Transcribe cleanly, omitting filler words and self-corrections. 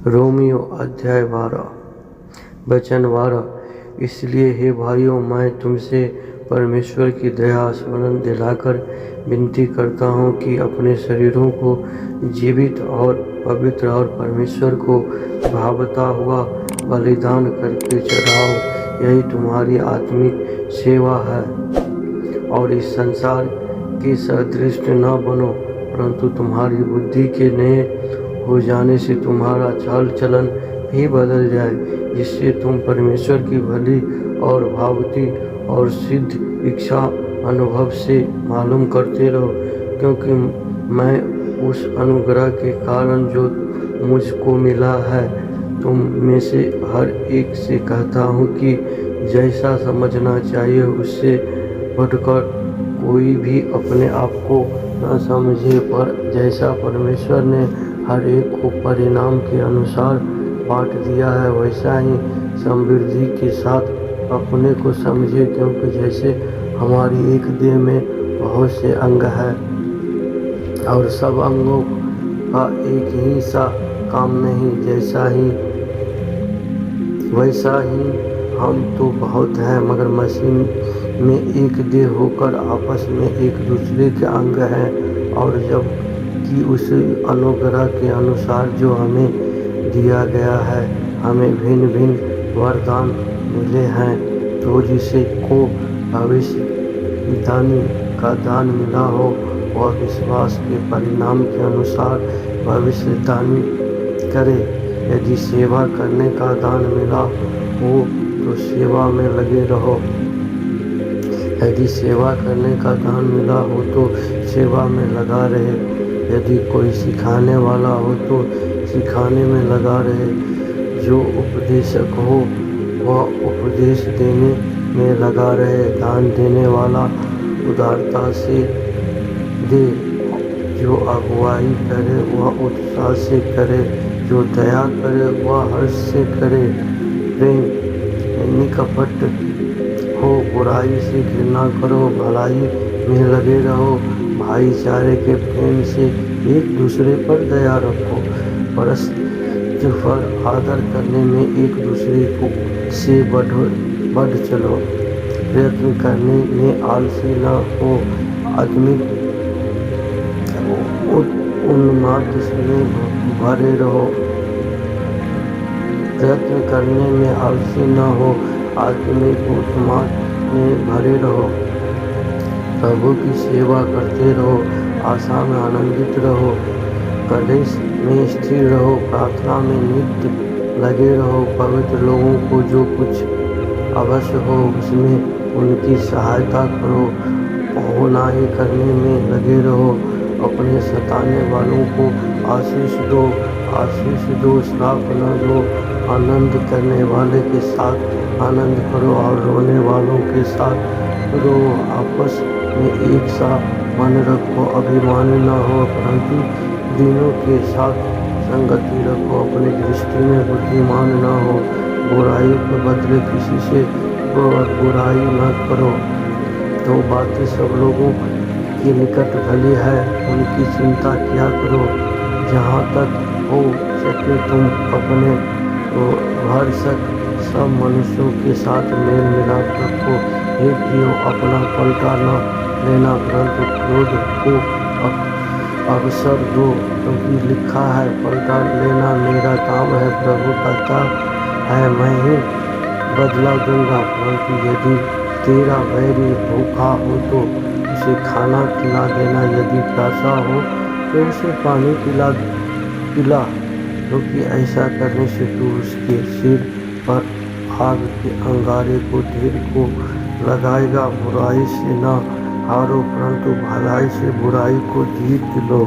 Romeo अध्याय 12 वचन 12। इसलिए हे भाइयों, मैं तुमसे परमेश्वर की दया स्मरण दिलाकर विनती करता हूँ कि अपने शरीरों को जीवित और पवित्र और परमेश्वर को भावता हुआ बलिदान करके चढ़ाओ। यही तुम्हारी आत्मिक सेवा है। और इस संसार के सदृश न बनो, परंतु तुम्हारी बुद्धि के नए हो जाने से तुम्हारा चाल चलन भी बदल जाए, जिससे तुम परमेश्वर की भली और भावती और सिद्ध इच्छा अनुभव से मालूम करते रहो। क्योंकि मैं उस अनुग्रह के कारण जो मुझको मिला है तुम में से हर एक से कहता हूँ कि जैसा समझना चाहिए उससे बढ़कर कोई भी अपने आप को न समझे, पर जैसा परमेश्वर ने हर एक को परिणाम के अनुसार बांट दिया है वैसा ही समृद्धि के साथ अपने को समझे। क्योंकि जैसे हमारी एक देह में बहुत से अंग हैं और सब अंगों का एक ही सा काम नहीं, वैसा ही हम तो बहुत हैं मगर मसीह में एक देह होकर आपस में एक दूसरे के अंग हैं। और जब कि उस अनुग्रह के अनुसार जो हमें दिया गया है हमें भिन्न भिन्न वरदान मिले हैं, तो जिसे को भविष्यवाणी का दान मिला हो वह विश्वास के परिणाम के अनुसार भविष्यवाणी करे। यदि सेवा करने का दान मिला हो तो सेवा में लगे रहो। यदि सेवा करने का दान मिला हो तो सेवा में लगा रहे। यदि कोई सिखाने वाला हो तो सिखाने में लगा रहे। जो उपदेशक हो वह उपदेश देने में लगा रहे। दान देने वाला उदारता से दे। जो अगुवाई करे वह उत्साह से करे। जो दया करे वह हर्ष से करे। प्रेम निकपट हो, बुराई से घृणा करो, भलाई में लगे रहो। भाईचारे के प्रेम से एक दूसरे पर दया रखो। परस्पर आदर करने में एक दूसरे को से बढ़ चलो। प्रयत्न करने में आलसी न हो, आदमी उन्माद में भरे रहो। प्रयत्न करने में आलसी न हो, आदमी उन्माद में भरे रहो। प्रभु की सेवा करते रहो। आशा में आनंदित रहो। कलेश में स्थिर रहो। प्रार्थना में नित्य लगे रहो। पवित्र लोगों को जो कुछ अवश्य हो उसमें उनकी सहायता करो। पहुनाई करने में लगे रहो। अपने सताने वालों को आशीष दो, श्राप न दो। आनंद करने वाले के साथ आनंद करो और रोने वालों के साथ रो। आपस में एक सा मन रखो। अभिमानी न हो, परंतु दीनों के साथ संगति रखो। अपनी दृष्टि में बुद्धिमान न हो। बुराई के बदले किसी से बुराई न करो। तो बातें सब लोगों के निकट भली है, उनकी चिंता किया करो। जहाँ तक हो सके तुम अपने भरसक सब मनुष्यों के साथ मेल मिलाप रखो। हे प्रियो, अपना पलटा न लेना, परंतु क्रोध को अवसर दो, क्योंकि लिखा है, पलटा लेना मेरा काम है, प्रभु कहता है, मैं ही बदला दूंगा। परंतु यदि तेरा बैरी भूखा हो तो उसे खाना खिला देना। यदि प्यासा हो तो उसे पानी पिला, क्योंकि ऐसा करने से तू उसके सिर पर आग के अंगारे को ढेर को लगाएगा। बुराई से न हारो, परंतु भलाई से बुराई को जीत लो।